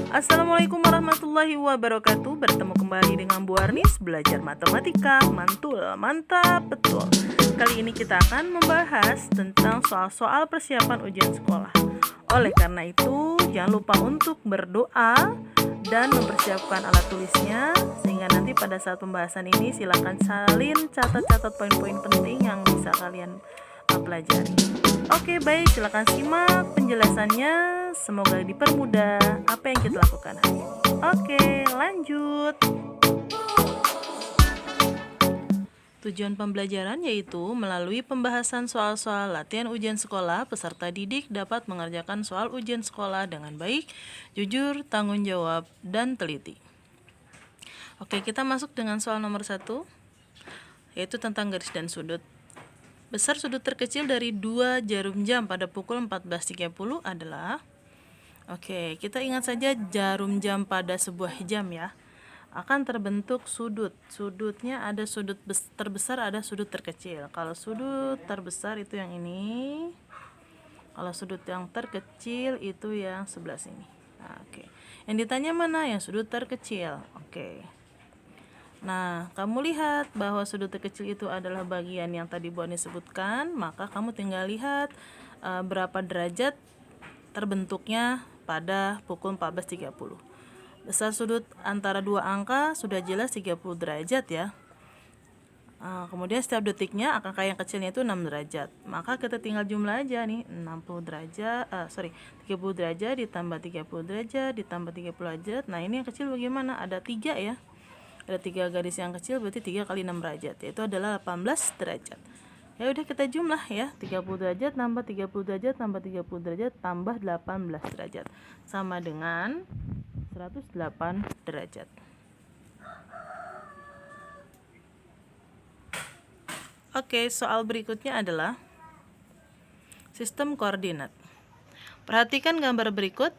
Assalamualaikum warahmatullahi wabarakatuh. Bertemu kembali dengan Bu Arnis, belajar matematika mantul, mantap betul. Kali ini kita akan membahas tentang soal-soal persiapan ujian sekolah. Oleh karena itu, jangan lupa untuk berdoa dan mempersiapkan alat tulisnya, sehingga nanti pada saat pembahasan ini silakan salin catat-catat poin-poin penting yang bisa kalian pelajari. Oke, baik, silakan simak penjelasannya. Semoga dipermudah apa yang kita lakukan hari ini. Oke, lanjut. Tujuan pembelajaran yaitu melalui pembahasan soal-soal latihan ujian sekolah, peserta didik dapat mengerjakan soal ujian sekolah dengan baik, jujur, tanggung jawab, dan teliti. Oke, kita masuk dengan soal nomor 1, yaitu tentang garis dan sudut. Besar sudut terkecil dari 2 jarum jam pada pukul 14.30 adalah, oke, kita ingat saja jarum jam pada sebuah jam ya, akan terbentuk sudut. Sudutnya ada sudut terbesar, ada sudut terkecil. Kalau sudut terbesar itu yang ini, kalau sudut yang terkecil itu yang sebelah sini. Nah, oke. Yang ditanya mana? Yang sudut terkecil. Oke. Nah, kamu lihat bahwa sudut terkecil itu adalah bagian yang tadi Bu Ani sebutkan, maka kamu tinggal lihat berapa derajat terbentuknya pada pukul 14.30. Besar sudut antara dua angka sudah jelas 30 derajat ya. Kemudian setiap detiknya angka yang kecilnya itu 6 derajat. Maka kita tinggal jumlah aja nih, 30 derajat ditambah 30 derajat ditambah 30 derajat. Nah, ini yang kecil bagaimana? Ada 3 ya. Ada 3 garis yang kecil, berarti 3 kali 6 derajat, yaitu adalah 18 derajat. Ya udah, kita jumlah ya, 30 derajat tambah 30 derajat tambah 30 derajat tambah 18 derajat sama dengan 108 derajat. Oke, soal berikutnya adalah sistem koordinat. Perhatikan gambar berikut.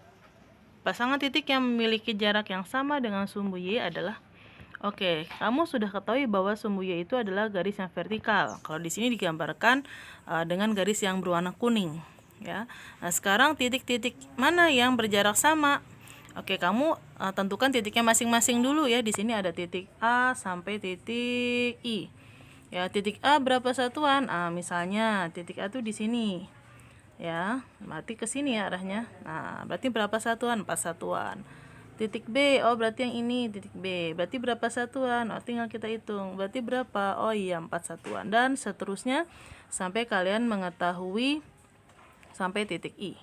Pasangan titik yang memiliki jarak yang sama dengan sumbu Y adalah, oke, kamu sudah ketahui bahwa sumbu Y itu adalah garis yang vertikal. Kalau di sini digambarkan dengan garis yang berwarna kuning, ya. Nah, sekarang titik-titik mana yang berjarak sama? Oke, kamu tentukan titiknya masing-masing dulu ya. Di sini ada titik A sampai titik I. Ya, titik A berapa satuan? Misalnya titik A tuh di sini. Ya, berarti ke sini ya arahnya. Nah, berarti berapa satuan? 4 satuan. Titik B, oh berarti yang ini titik B. Berarti berapa satuan? Oh, tinggal kita hitung. Berarti berapa? Oh iya, 4 satuan. Dan seterusnya sampai kalian mengetahui sampai titik I.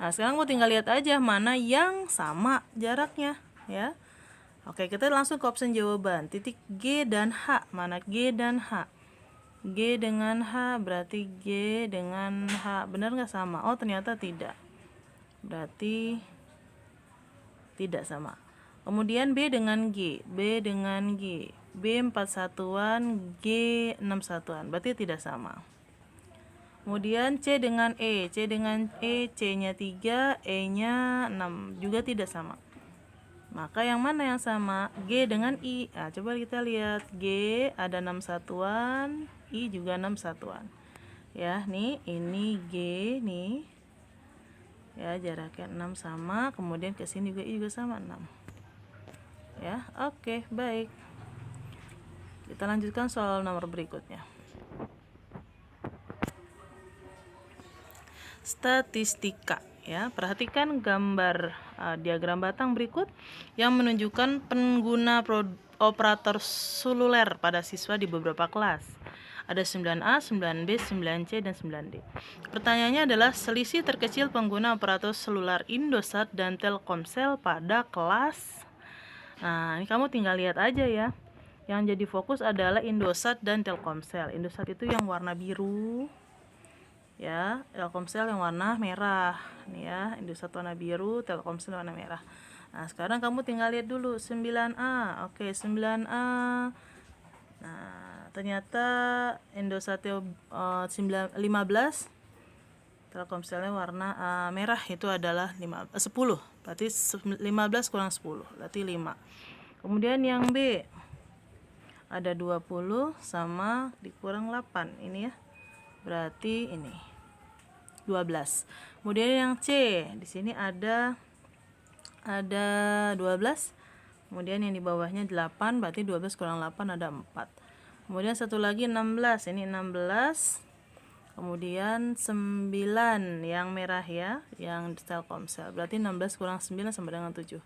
Nah, sekarang mau tinggal lihat aja mana yang sama jaraknya ya. Oke, kita langsung ke option jawaban. Titik G dan H. Mana G dan H? G dengan H berarti G dengan H. Benar nggak sama? Oh, ternyata tidak. Berarti tidak sama. Kemudian B dengan G, B dengan G, B 4 satuan, G 6 satuan, berarti tidak sama. Kemudian C dengan E, C dengan E, C-nya 3, E-nya 6, juga tidak sama. Maka yang mana yang sama? G dengan I. Nah, coba kita lihat. G ada 6 satuan, I juga 6 satuan. Ya, nih, ini G nih. Ya, jaraknya 6 sama, kemudian ke sini juga I juga sama 6. Ya, oke, baik. Kita lanjutkan soal nomor berikutnya. Statistika ya. Perhatikan gambar diagram batang berikut yang menunjukkan pengguna operator seluler pada siswa di beberapa kelas. Ada 9A, 9B, 9C, dan 9D. Pertanyaannya adalah selisih terkecil pengguna operator seluler Indosat dan Telkomsel pada kelas. Nah, ini kamu tinggal lihat aja ya. Yang jadi fokus adalah Indosat dan Telkomsel. Indosat itu yang warna biru. Ya, Telkomsel yang warna merah. Nih ya, Indosat warna biru, Telkomsel warna merah. Nah, sekarang kamu tinggal lihat dulu 9A. Oke, 9A. Nah, ternyata Indosat 15, Telkomselnya warna merah, itu adalah 10. Berarti 15 kurang 10, berarti 5. Kemudian yang B ada 20 sama dikurang 8 ini ya. Berarti ini 12. Kemudian yang C, di sini ada ada 12. Kemudian yang di bawahnya 8, berarti 12 kurang 8 ada 4. Kemudian satu lagi 16, ini 16. Kemudian 9 yang merah ya, yang Telkomsel. Berarti 16 kurang 9 sama dengan 7.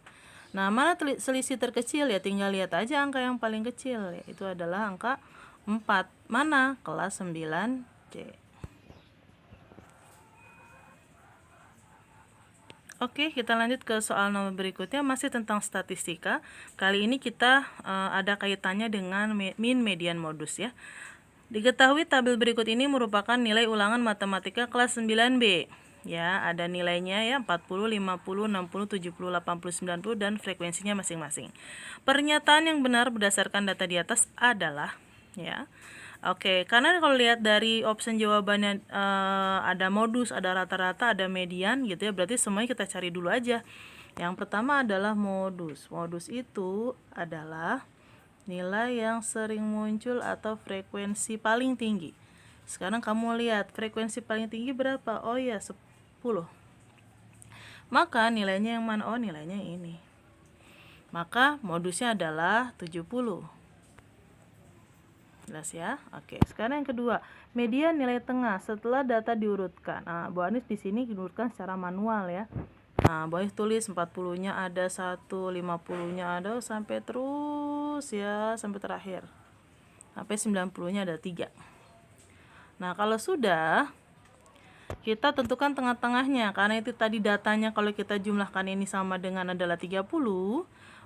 Nah, mana selisih terkecil ya? Tinggal lihat aja angka yang paling kecil, yaitu adalah angka 4. Mana? Kelas 9C. Oke, kita lanjut ke soal nomor berikutnya, masih tentang statistika. Kali ini kita ada kaitannya dengan mean, median, modus ya. Diketahui tabel berikut ini merupakan nilai ulangan matematika kelas 9B. Ya, ada nilainya ya 40, 50, 60, 70, 80, 90 dan frekuensinya masing-masing. Pernyataan yang benar berdasarkan data di atas adalah ya. Oke, karena kalau lihat dari option jawabannya ada modus, ada rata-rata, ada median gitu ya, berarti semuanya kita cari dulu aja. Yang pertama adalah modus. Modus itu adalah nilai yang sering muncul atau frekuensi paling tinggi. Sekarang kamu lihat frekuensi paling tinggi berapa? Oh ya, 10. Maka nilainya yang mana? Oh, nilainya ini. Maka modusnya adalah 70. Jelas ya? Oke, sekarang yang kedua, median nilai tengah setelah data diurutkan. Nah, Bu Anis di sini diurutkan secara manual ya. Nah, boleh tulis 40-nya ada 1, 50-nya ada sampai terus ya, sampai terakhir. Sampai 90-nya ada 3. Nah, kalau sudah, kita tentukan tengah-tengahnya. Karena itu tadi datanya kalau kita jumlahkan ini sama dengan adalah 30,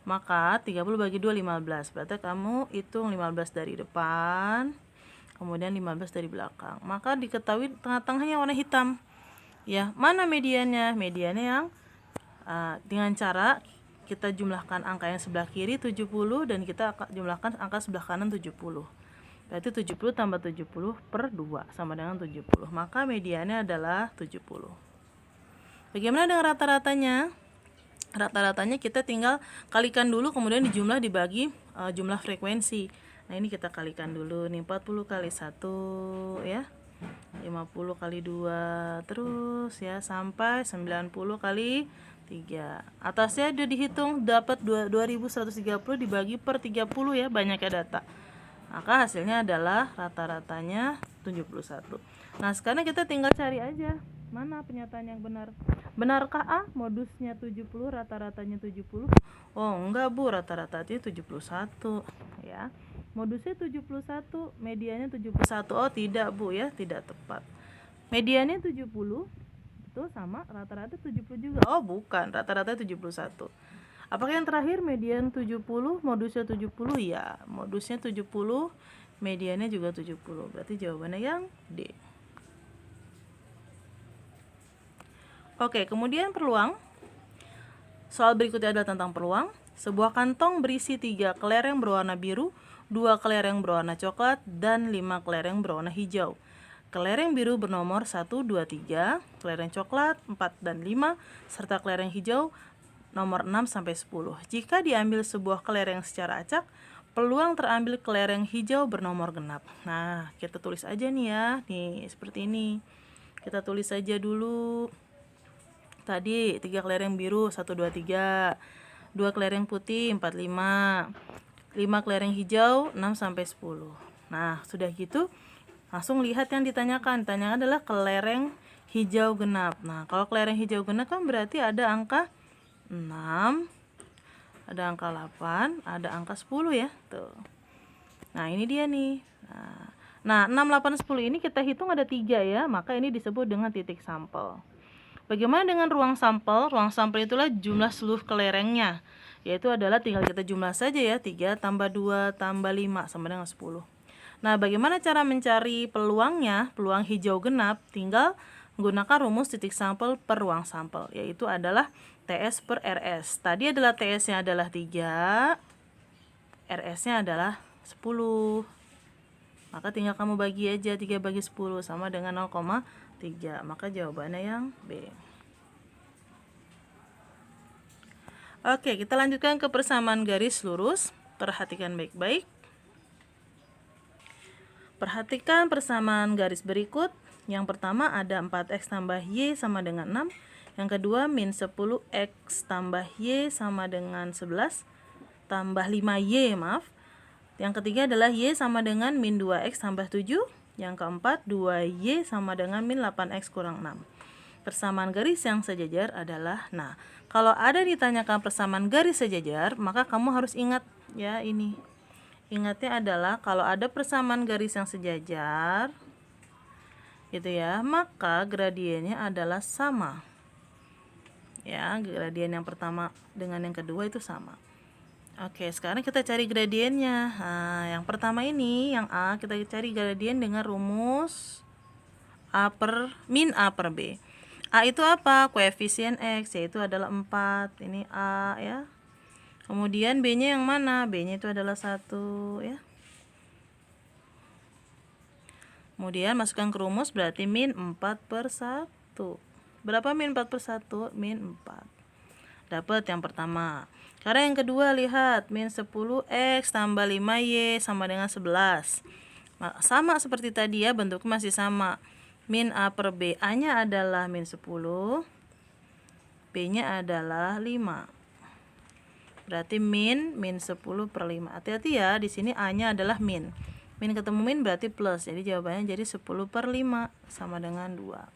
maka 30 bagi 2 15. Berarti kamu hitung 15 dari depan, kemudian 15 dari belakang. Maka diketahui tengah-tengahnya warna hitam. Ya, mana mediannya? Mediannya yang dengan cara kita jumlahkan angka yang sebelah kiri 70 dan kita jumlahkan angka sebelah kanan 70. Berarti 70 tambah 70 per 2 sama dengan 70. Maka mediannya adalah 70. Bagaimana dengan rata-ratanya? Rata-ratanya kita tinggal kalikan dulu, kemudian dijumlah dibagi jumlah frekuensi. Nah, ini kita kalikan dulu nih, 40 kali 1 ya, 50 kali 2, terus ya sampai 90 kali 3. Atasnya udah dihitung, dapat 2130 dibagi per 30 ya, banyaknya data. Maka hasilnya adalah rata-ratanya 71. Nah, sekarang kita tinggal cari aja mana pernyataan yang benar. Benarkah A? Modusnya 70, rata-ratanya 70? Oh, enggak Bu, rata-ratanya 71 ya. Modusnya 71, mediannya 71. Oh, tidak Bu ya, tidak tepat. Mediannya 70 itu sama rata-rata 70 juga. Oh, bukan, rata-rata 71. Apakah yang terakhir median 70, modusnya 70? Ya, modusnya 70, mediannya juga 70. Berarti jawabannya yang D. Oke, kemudian peluang. Soal berikutnya adalah tentang peluang. Sebuah kantong berisi 3 kelereng berwarna biru, 2 kelereng berwarna coklat, dan 5 kelereng berwarna hijau. Kelereng biru bernomor 1, 2, 3, kelereng coklat 4 dan 5, serta kelereng hijau nomor 6 sampai 10. Jika diambil sebuah kelereng secara acak, peluang terambil kelereng hijau bernomor genap. Nah, kita tulis aja nih ya, nih seperti ini. Kita tulis saja dulu. Tadi 3 kelereng biru 1, 2, 3, 2 kelereng putih 4, 5, 5 kelereng hijau 6 sampai 10. Nah, sudah gitu langsung lihat yang ditanyakan. Ditanyakan adalah kelereng hijau genap. Nah, kalau kelereng hijau genap kan berarti ada angka 6, ada angka 8, ada angka 10 ya. Tuh. Nah, ini dia nih. Nah, 6, 8, 10 ini kita hitung ada 3 ya, maka ini disebut dengan titik sampel. Bagaimana dengan ruang sampel? Ruang sampel itulah jumlah seluruh kelerengnya, yaitu adalah tinggal kita jumlah saja ya, 3 tambah 2 tambah 5 sama dengan 10. Nah, bagaimana cara mencari peluangnya? Peluang hijau genap tinggal menggunakan rumus titik sampel per ruang sampel, yaitu adalah TS per RS. Tadi adalah TS-nya adalah 3, RS-nya adalah 10. Maka tinggal kamu bagi aja 3 bagi 10 sama dengan 0,3. Maka jawabannya yang B. Oke, kita lanjutkan ke persamaan garis lurus. Perhatikan baik-baik. Perhatikan persamaan garis berikut. Yang pertama ada 4x tambah y sama dengan 6. Yang kedua min 10x tambah Y sama dengan 11 tambah 5Y, maaf. Yang ketiga adalah Y sama dengan min 2x tambah 7. Yang keempat 2Y sama dengan min 8x kurang 6. Persamaan garis yang sejajar adalah, nah kalau ada ditanyakan persamaan garis sejajar, maka kamu harus ingat ya ini. Ingatnya adalah kalau ada persamaan garis yang sejajar gitu ya, maka gradiennya adalah sama. Ya, gradien yang pertama dengan yang kedua itu sama. Oke, sekarang kita cari gradiennya. Nah, yang pertama ini, yang A, kita cari gradien dengan rumus min A per B. A itu apa? Koefisien X, yaitu adalah 4. Ini A ya. Kemudian B-nya yang mana? B-nya itu adalah 1 ya. Kemudian masukkan ke rumus, berarti min 4 per 1. Berapa min 4 per 1? Min 4. Dapat yang pertama. Sekarang yang kedua, lihat min 10x tambah 5y sama dengan 11. Sama seperti tadi ya, bentuknya masih sama. Min A per B, A-nya adalah min 10, B-nya adalah 5. Berarti min 10 per 5. Hati-hati ya, di sini A-nya adalah min. Min ketemu min berarti plus, jadi jawabannya jadi 10 per 5 sama dengan 2.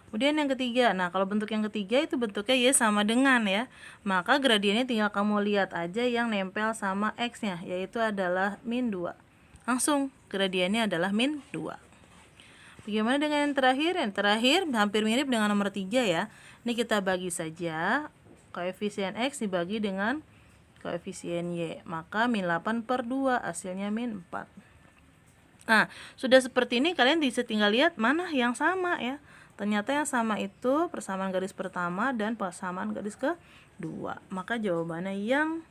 Kemudian yang ketiga, nah kalau bentuk yang ketiga itu bentuknya Y sama dengan ya. Maka gradiennya tinggal kamu lihat aja yang nempel sama X-nya, yaitu adalah min 2. Langsung, gradiennya adalah min 2. Bagaimana dengan yang terakhir? Yang terakhir hampir mirip dengan nomor 3 ya. Ini kita bagi saja, koefisien X dibagi dengan koefisien Y. Maka min 8 per 2, hasilnya min 4. Nah, sudah seperti ini kalian bisa tinggal lihat mana yang sama ya. Ternyata yang sama itu persamaan garis pertama dan persamaan garis kedua. Maka jawabannya yang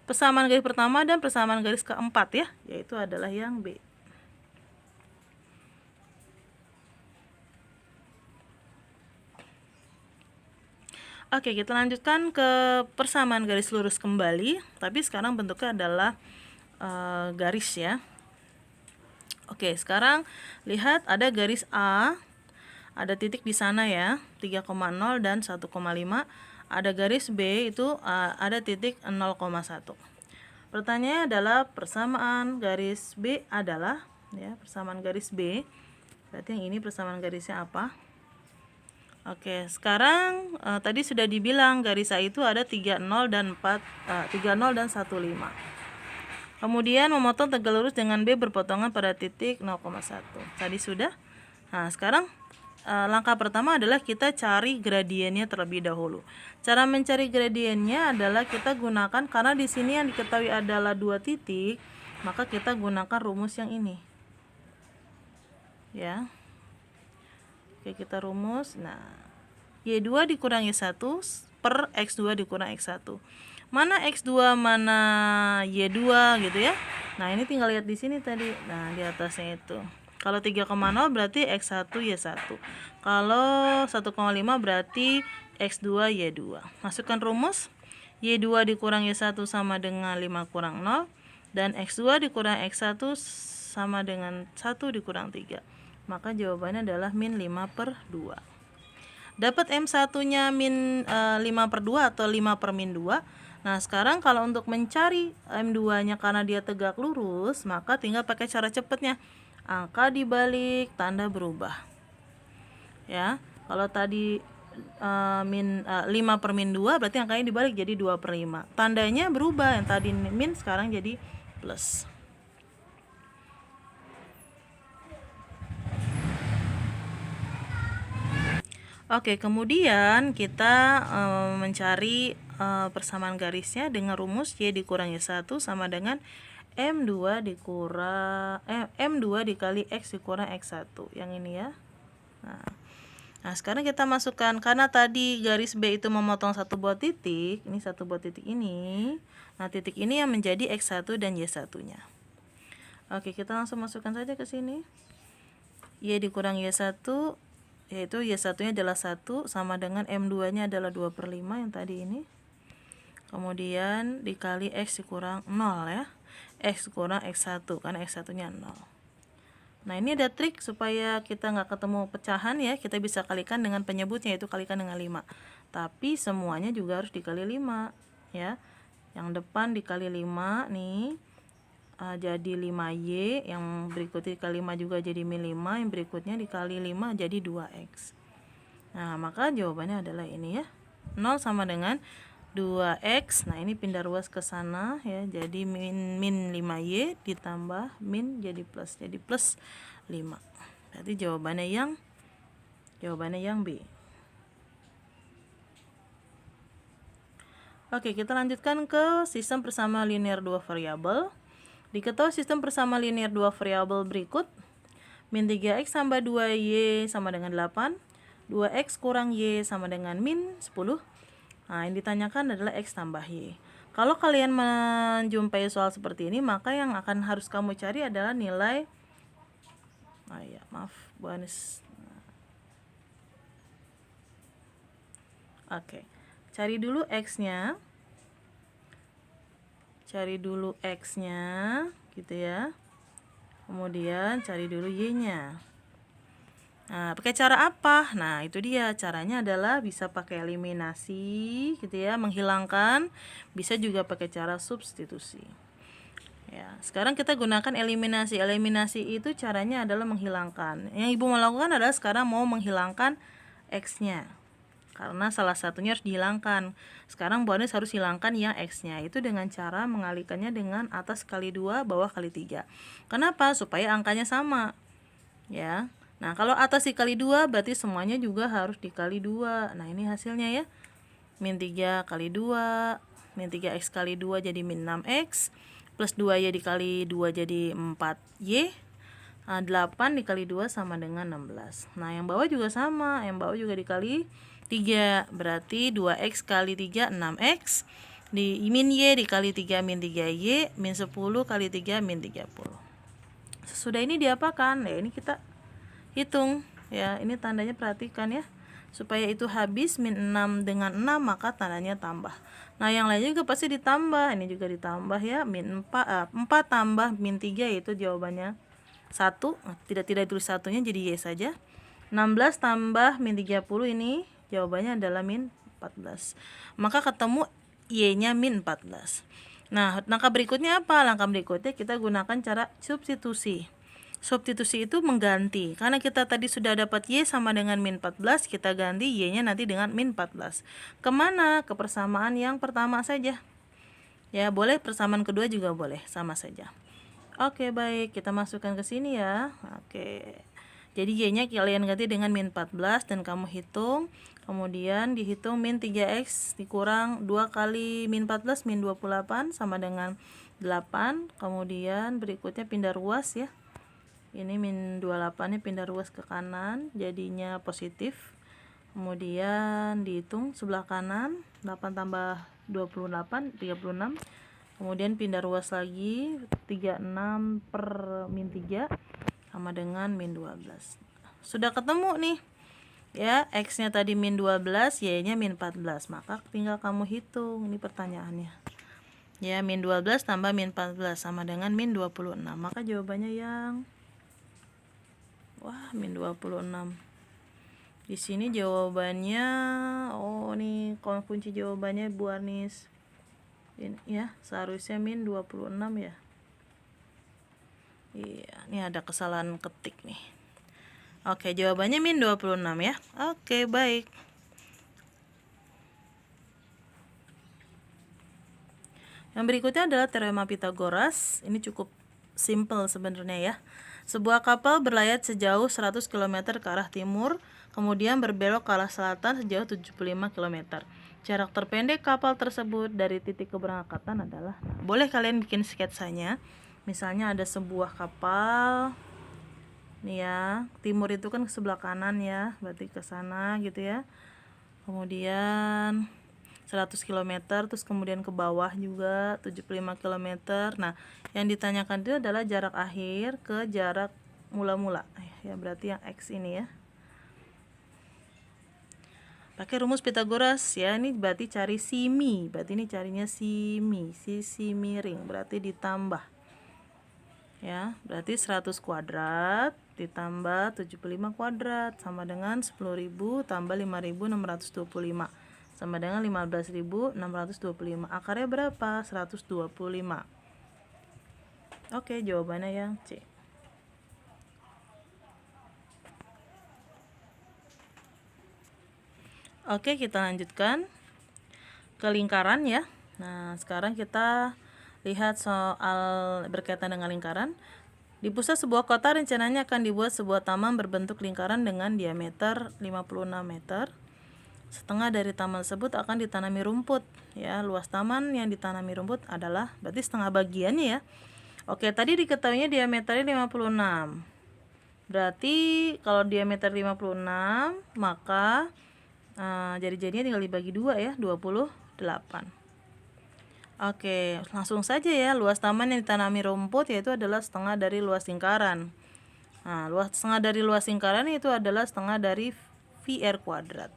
persamaan garis pertama dan persamaan garis keempat ya, yaitu adalah yang B. Oke, kita lanjutkan ke persamaan garis lurus kembali, tapi sekarang bentuknya adalah garis ya. Oke, sekarang lihat ada garis A. Ada titik di sana ya, 3,0 dan 1,5. Ada garis B itu ada titik 0,1. Pertanyaannya adalah persamaan garis B adalah ya, persamaan garis B. Berarti yang ini persamaan garisnya apa? Oke, sekarang tadi sudah dibilang garis A itu ada 30 dan 30 dan 15. Kemudian memotong tegak lurus dengan B berpotongan pada titik 0,1. Tadi sudah. Nah, sekarang langkah pertama adalah kita cari gradiennya terlebih dahulu. Cara mencari gradiennya adalah kita gunakan, karena di sini yang diketahui adalah 2 titik, maka kita gunakan rumus yang ini. Ya. Oke, kita rumus. Nah, Y2 dikurang Y1 per X2 dikurang X1. Mana X2, mana Y2 gitu ya. Nah, ini tinggal lihat di sini tadi. Nah, di atasnya itu. Kalau 3,0 berarti X1 Y1. Kalau 1,5 berarti X2 Y2. Masukkan rumus. Y2 dikurang Y1 sama dengan 5 kurang 0. Dan X2 dikurang X1 sama dengan 1 dikurang 3. Maka jawabannya adalah min 5 per 2. Dapat M1 nya min 5 per 2 atau 5 per min 2. Nah, sekarang kalau untuk mencari M2 nya karena dia tegak lurus, maka tinggal pakai cara cepatnya. Angka dibalik, tanda berubah. Ya, kalau tadi 5 per min 2 berarti angkanya dibalik jadi 2 per 5. Tandanya berubah, yang tadi min sekarang jadi plus. Oke, kemudian kita mencari persamaan garisnya dengan rumus Y dikurang Y1 sama dengan M2 dikali X dikurang X1. Yang ini ya. Nah, sekarang kita masukkan, karena tadi garis B itu memotong satu buah titik, ini satu buah titik ini. Nah, titik ini yang menjadi X1 dan Y1-nya. Oke, kita langsung masukkan saja ke sini. Y dikurang Y1, yaitu Y1-nya adalah 1 sama dengan M2-nya adalah 2 per 5 yang tadi ini. Kemudian dikali X dikurang 0 ya. X kurang X1 karena X1 nya 0. Nah, ini ada trik supaya kita nggak ketemu pecahan ya. Kita bisa kalikan dengan penyebutnya, yaitu kalikan dengan 5. Tapi semuanya juga harus dikali 5 ya. Yang depan dikali 5 nih, jadi 5Y. Yang berikutnya dikali 5 juga jadi min 5. Yang berikutnya dikali 5 jadi 2X. Nah, maka jawabannya adalah ini ya. 0 sama dengan 2X. Nah, ini pindah ruas ke sana ya. Jadi min 5Y ditambah min jadi plus 5. Berarti jawabannya yang B. Oke, kita lanjutkan ke sistem persamaan linear 2 variabel. Diketahui sistem persamaan linear 2 variabel berikut. Min 3X tambah 2Y sama dengan 8. 2X kurang Y sama dengan min 10. Nah, yang ditanyakan adalah X tambah Y. Kalau kalian menjumpai soal seperti ini, maka yang akan harus kamu cari adalah nilai Bu Anis. Oke. Cari dulu X-nya. Gitu ya. Kemudian cari dulu Y-nya. Nah, pakai cara apa? Nah, itu dia. Caranya adalah bisa pakai eliminasi gitu ya, menghilangkan. Bisa juga pakai cara substitusi. Ya, sekarang kita gunakan eliminasi. Eliminasi itu caranya adalah menghilangkan. Yang Ibu mau lakukan adalah sekarang mau menghilangkan X-nya. Karena salah satunya harus dihilangkan. Sekarang Bu Anis harus hilangkan yang X-nya. Itu dengan cara mengalikannya dengan atas kali 2, bawah kali 3. Kenapa? Supaya angkanya sama. Ya. Nah, kalau atas dikali 2 berarti semuanya juga harus dikali 2. Nah, ini hasilnya ya. Min 3 kali 2, min 3X kali 2 jadi min 6X, plus 2Y dikali 2 jadi 4Y. 8 dikali 2 sama dengan 16. Nah, yang bawah juga sama, yang bawah juga dikali 3. Berarti 2X kali 3 6X. Di min Y dikali 3 min 3Y, min 10 kali 3 min 30. Sesudah ini diapakan? Ya, ini kita hitung ya. Ini tandanya perhatikan ya. Supaya itu habis min 6 dengan 6 maka tandanya tambah. Nah, yang lain juga pasti ditambah. Ini juga ditambah ya. Min 4 tambah min 3 yaitu jawabannya 1. Tidak tulis satunya jadi Y saja. 16 tambah min 30 ini jawabannya adalah min 14. Maka ketemu Y-nya min 14. Nah, langkah berikutnya apa? Langkah berikutnya kita gunakan cara substitusi. Substitusi itu mengganti. Karena kita tadi sudah dapat Y sama dengan min 14, kita ganti Y-nya nanti dengan min 14. Kemana? Ke persamaan yang pertama saja. Ya, boleh persamaan kedua juga boleh, sama saja. Oke, baik. Kita masukkan ke sini ya. Oke. Jadi Y-nya kalian ganti dengan min 14 dan kamu hitung. Kemudian dihitung min 3X dikurang 2 kali min 14 min 28 sama dengan 8. Kemudian berikutnya pindah ruas ya. Ini min 28 nya pindah ruas ke kanan, jadinya positif. Kemudian dihitung sebelah kanan, 8 tambah 28, 36. Kemudian pindah ruas lagi, 36 per min 3 sama dengan min 12. Sudah ketemu nih ya, X nya tadi min 12, Y nya min 14. Maka tinggal kamu hitung, ini pertanyaannya ya. Min 12 tambah min 14 sama dengan min 26. Maka jawabannya yang min 26. Di sini jawabannya, nih kunci jawabannya Bu Anis. Ini ya, seharusnya min 26 ya. Iya, ini ada kesalahan ketik nih. Oke, jawabannya min 26 ya. Oke, baik. Yang berikutnya adalah teorema Pythagoras. Ini cukup simple sebenarnya ya. Sebuah kapal berlayar sejauh 100 km ke arah timur, kemudian berbelok ke arah selatan sejauh 75 km. Jarak terpendek kapal tersebut dari titik keberangkatan adalah, boleh kalian bikin sketsanya. Misalnya ada sebuah kapal nih ya, timur itu kan ke sebelah kanan ya, berarti ke sana gitu ya. Kemudian 100 km, terus kemudian ke bawah juga 75 km. Nah, yang ditanyakan itu adalah jarak akhir ke jarak mula-mula ya, berarti yang X ini ya. Pakai rumus Pythagoras ya, ini berarti cari simi, berarti ini carinya simi, sisi miring, berarti ditambah ya, berarti 100 kuadrat ditambah 75 kuadrat sama dengan 10.000 tambah 5.625 sama dengan 15.625. Akarnya berapa? 125. Oke, jawabannya yang C. Oke, kita lanjutkan ke lingkaran ya. Nah, sekarang kita lihat soal berkaitan dengan lingkaran. Di pusat sebuah kota rencananya akan dibuat sebuah taman berbentuk lingkaran dengan diameter 56 meter. Setengah dari taman tersebut akan ditanami rumput ya. Luas taman yang ditanami rumput adalah berarti setengah bagiannya ya. Oke, tadi diketahuinya diameternya 56. Berarti kalau diameter 56, maka jari-jarinya tinggal dibagi 2 ya, 28. Oke, langsung saja ya. Luas taman yang ditanami rumput yaitu adalah setengah dari luas lingkaran. Nah, setengah dari luas lingkaran itu adalah setengah dari VR kuadrat.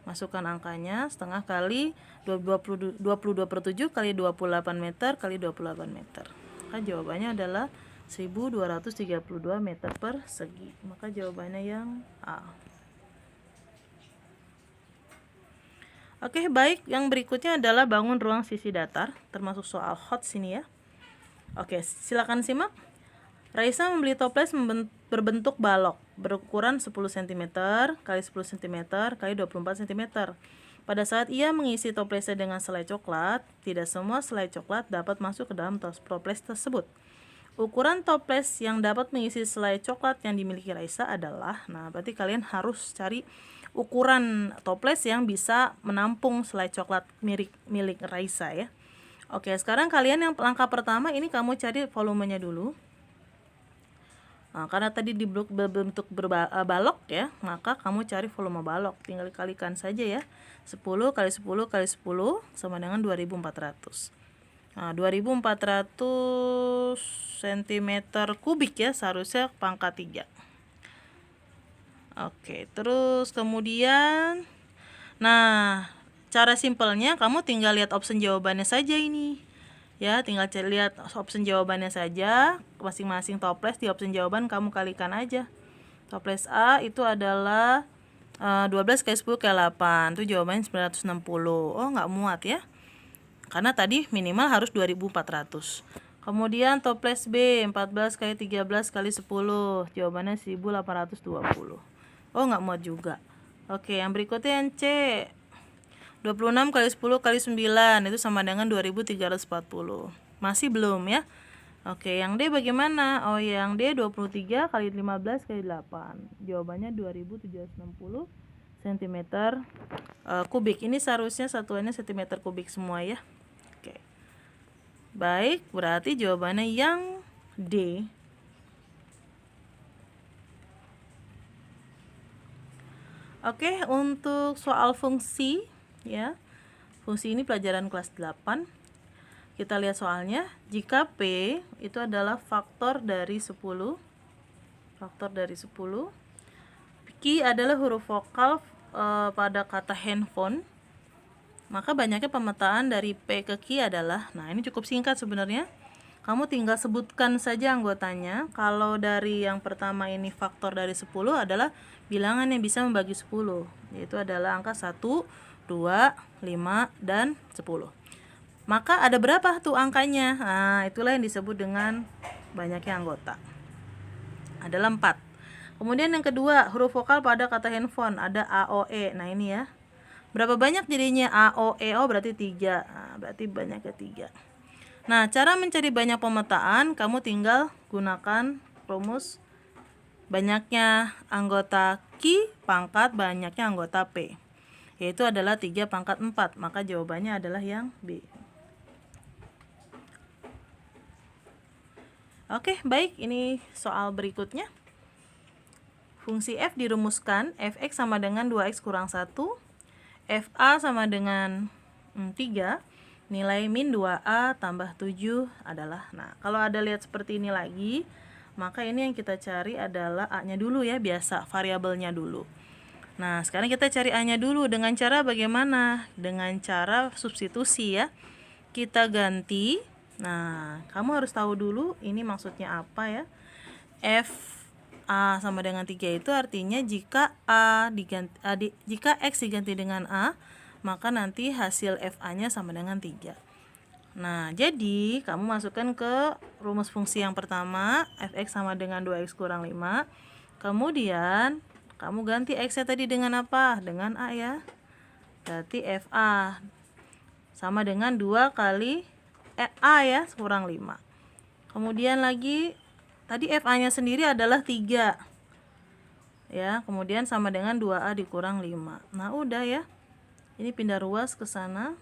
Masukkan angkanya, setengah kali 22/7 kali 28 meter kali 28 meter. Maka jawabannya adalah 1232 meter persegi. Maka jawabannya yang A. Oke, baik. Yang berikutnya adalah bangun ruang sisi datar, termasuk soal hot sini ya. Oke, silakan simak. Raisa membeli toples berbentuk balok berukuran 10 cm kali 10 cm kali 24 cm. Pada saat ia mengisi toplesnya dengan selai coklat, tidak semua selai coklat dapat masuk ke dalam toples tersebut. Ukuran toples yang dapat mengisi selai coklat yang dimiliki Raisa adalah, nah berarti kalian harus cari ukuran toples yang bisa menampung selai coklat milik Raisa ya. Oke, sekarang kalian yang langkah pertama ini kamu cari volumenya dulu. Nah, karena tadi berbentuk balok ya, maka kamu cari volume balok. Tinggal kalikan saja ya. 10 kali 10 kali 10 sama dengan 2400. Nah, 2400 cm kubik ya, seharusnya pangkat 3. Oke, terus kemudian nah, cara simpelnya kamu tinggal lihat option jawabannya saja ini. Ya, tinggal lihat option jawabannya saja. Masing-masing toples di option jawaban kamu kalikan aja. Toples A itu adalah 12 kali 10 kali 8. Itu jawabannya 960. Oh, nggak muat ya. Karena tadi minimal harus 2400. Kemudian toples B 14 kali 13 kali 10. Jawabannya 1820. Oh, nggak muat juga. Oke, yang berikutnya yang C. 26 kali 10 kali 9 itu sama dengan 2340. Masih belum ya. Oke, yang D bagaimana? Oh, yang D 23 kali 15 kali 8. Jawabannya 2760 cm kubik. Ini seharusnya satuannya cm kubik semua ya. Oke. Baik, berarti jawabannya yang D. Oke, untuk soal fungsi ya. Fungsi ini pelajaran kelas 8. Kita lihat soalnya. Jika P itu adalah faktor dari 10. Faktor dari 10. Q adalah huruf vokal pada kata handphone. Maka banyaknya pemetaan dari P ke Q adalah, nah ini cukup singkat sebenarnya. Kamu tinggal sebutkan saja anggotanya. Kalau dari yang pertama ini faktor dari 10 adalah bilangan yang bisa membagi 10. Yaitu adalah angka 1, 2, 5, dan 10. Maka ada berapa tuh angkanya? Nah, itulah yang disebut dengan banyaknya anggota. Adalah 4. Kemudian yang kedua, huruf vokal pada kata handphone ada A, O, E. Nah, ini ya. Berapa banyak jadinya A, O, E, O berarti 3. Nah, berarti banyaknya 3. Nah, cara mencari banyak pemetaan, kamu tinggal gunakan rumus banyaknya anggota Q pangkat banyaknya anggota P. Yaitu adalah 3 pangkat 4. Maka jawabannya adalah yang B. Oke, baik. Ini soal berikutnya. Fungsi f dirumuskan. Fx sama dengan 2x kurang 1. Fa sama dengan 3. Nilai min 2a tambah 7 adalah, nah kalau ada lihat seperti ini lagi, maka ini yang kita cari adalah a-nya dulu ya, biasa variabelnya dulu. Nah sekarang kita cari a-nya dulu dengan cara bagaimana? Dengan cara substitusi ya. Kita ganti, nah kamu harus tahu dulu ini maksudnya apa ya. A sama dengan 3 itu artinya jika jika X diganti dengan A, maka nanti hasil FA-nya sama dengan 3. Nah, jadi kamu masukkan ke rumus fungsi yang pertama, fx sama dengan 2x kurang 5. Kemudian kamu ganti x-nya tadi dengan apa? Dengan A ya. Berarti FA sama dengan 2 kali A ya, kurang 5. Kemudian lagi tadi FA-nya sendiri adalah 3. Ya, kemudian sama dengan 2A dikurang 5. Nah, udah ya. Ini pindah ruas ke sana.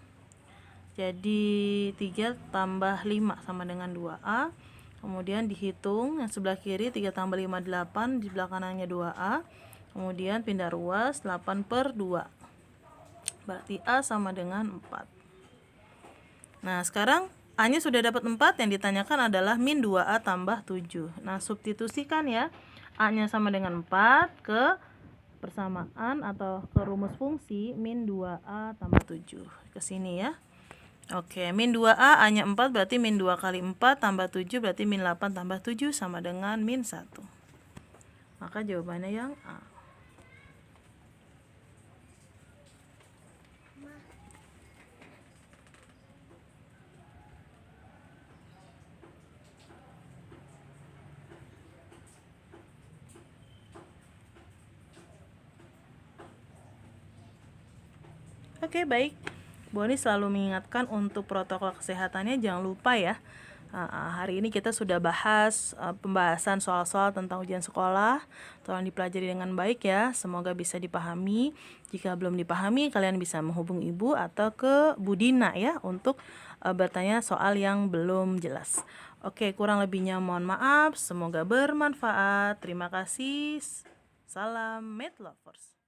Jadi 3 tambah 5 sama dengan 2A. Kemudian dihitung yang sebelah kiri 3 tambah 5 8, di belakang kanannya 2A. Kemudian pindah ruas 8 per 2. Berarti A sama dengan 4. Nah, sekarang A-nya sudah dapat 4, yang ditanyakan adalah min 2A tambah 7. Nah, substitusikan ya. A-nya sama dengan 4 ke persamaan atau ke rumus fungsi min 2A tambah 7. Ke sini ya. Oke, min 2A, A-nya 4 berarti min 2 kali 4 tambah 7 berarti min 8 tambah 7 sama dengan min 1. Maka jawabannya yang A. Oke, baik. Boni selalu mengingatkan untuk protokol kesehatannya jangan lupa ya. Hari ini kita sudah bahas pembahasan soal-soal tentang ujian sekolah. Tolong dipelajari dengan baik ya. Semoga bisa dipahami. Jika belum dipahami, kalian bisa menghubungi ibu atau ke Bu Dina ya untuk bertanya soal yang belum jelas. Oke, kurang lebihnya mohon maaf. Semoga bermanfaat. Terima kasih. Salam Math Lovers.